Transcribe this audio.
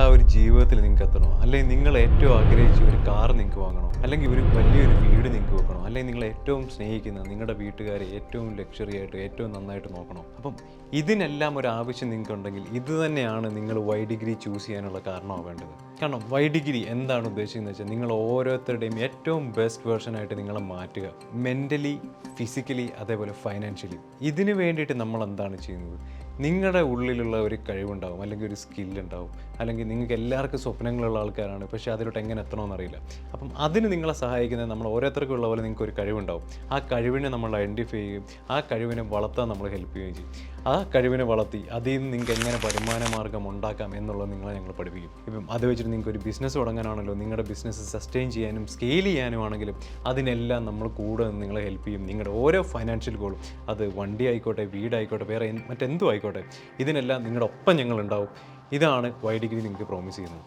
ആ ഒരു ജീവിതത്തിൽ നിങ്ങൾക്ക് എത്തണോ, അല്ലെങ്കിൽ നിങ്ങൾ ഏറ്റവും ആഗ്രഹിച്ച ഒരു കാർ നിങ്ങൾക്ക് വാങ്ങണോ, അല്ലെങ്കിൽ ഒരു വലിയൊരു വീട് നിങ്ങൾക്ക് വെക്കണോ, അല്ലെങ്കിൽ നിങ്ങൾ ഏറ്റവും സ്നേഹിക്കുന്ന നിങ്ങളുടെ വീട്ടുകാരെ ഏറ്റവും ലക്ഷറി ആയിട്ട് ഏറ്റവും നന്നായിട്ട് നോക്കണോ. അപ്പം ഇതിനെല്ലാം ഒരു ആവശ്യം നിങ്ങൾക്കുണ്ടെങ്കിൽ ഇത് തന്നെയാണ് നിങ്ങൾ വൈ ഡിഗ്രി ചൂസ് ചെയ്യാനുള്ള കാരണമാവേണ്ടത്. കാരണം വൈ ഡിഗ്രി എന്താണ് ഉദ്ദേശിക്കുന്നത് വെച്ചാൽ നിങ്ങൾ ഓരോരുത്തരുടെയും ഏറ്റവും ബെസ്റ്റ് വേർഷനായിട്ട് നിങ്ങളെ മാറ്റുക, മെൻ്റലി, ഫിസിക്കലി, അതേപോലെ ഫൈനാൻഷ്യലി. ഇതിന് വേണ്ടിയിട്ട് നമ്മൾ എന്താണ് ചെയ്യുന്നത്? നിങ്ങളുടെ ഉള്ളിലുള്ള ഒരു കഴിവുണ്ടാവും, അല്ലെങ്കിൽ ഒരു സ്കില്ലുണ്ടാവും, അല്ലെങ്കിൽ നിങ്ങൾക്ക് എല്ലാവർക്കും സ്വപ്നങ്ങളുള്ള ആൾക്കാരാണ്, പക്ഷേ അതിലോട്ട് എങ്ങനെ എത്തണമെന്ന് അറിയില്ല. അപ്പം അതിന് നിങ്ങളെ സഹായിക്കുന്നത് നമ്മൾ ഓരോരുത്തർക്കും ഉള്ള പോലെ നിങ്ങൾക്ക് ഒരു കഴിവുണ്ടാവും. ആ കഴിവിനെ നമ്മൾ ഐഡൻറ്റിഫൈ ചെയ്യുകയും ആ കഴിവിനെ വളർത്താൻ നമ്മൾ ഹെൽപ്പ് ചെയ്യുകയും ചെയ്യും. ആ കഴിവിനെ വളർത്തി അതിൽ നിന്ന് നിങ്ങൾക്ക് എങ്ങനെ വരുമാന മാർഗ്ഗം ഉണ്ടാക്കാം എന്നുള്ളത് നിങ്ങളെ ഞങ്ങൾ പഠിപ്പിക്കും. ഇപ്പം അത് വെച്ചിട്ട് നിങ്ങൾക്ക് ഒരു ബിസിനസ് തുടങ്ങാനാണല്ലോ, നിങ്ങളുടെ ബിസിനസ് സസ്റ്റെയിൻ ചെയ്യാനും സ്കെയിൽ ചെയ്യാനുമാണെങ്കിലും അതിനെല്ലാം നമ്മൾ കൂടെ നിന്ന് നിങ്ങളെ ഹെൽപ്പ് ചെയ്യും. നിങ്ങളുടെ ഓരോ ഫൈനാൻഷ്യൽ ഗോളും, അത് വണ്ടി ആയിക്കോട്ടെ, വീടായിക്കോട്ടെ, വേറെ മറ്റെന്തും ആയിക്കോട്ടെ, ഇതിനെല്ലാം നിങ്ങളുടെ ഒപ്പം ഞങ്ങളുണ്ടാവും. ഇതാണ് വൈ ഡിഗ്രി നിങ്ങൾക്ക് പ്രോമിസ് ചെയ്യുന്നത്.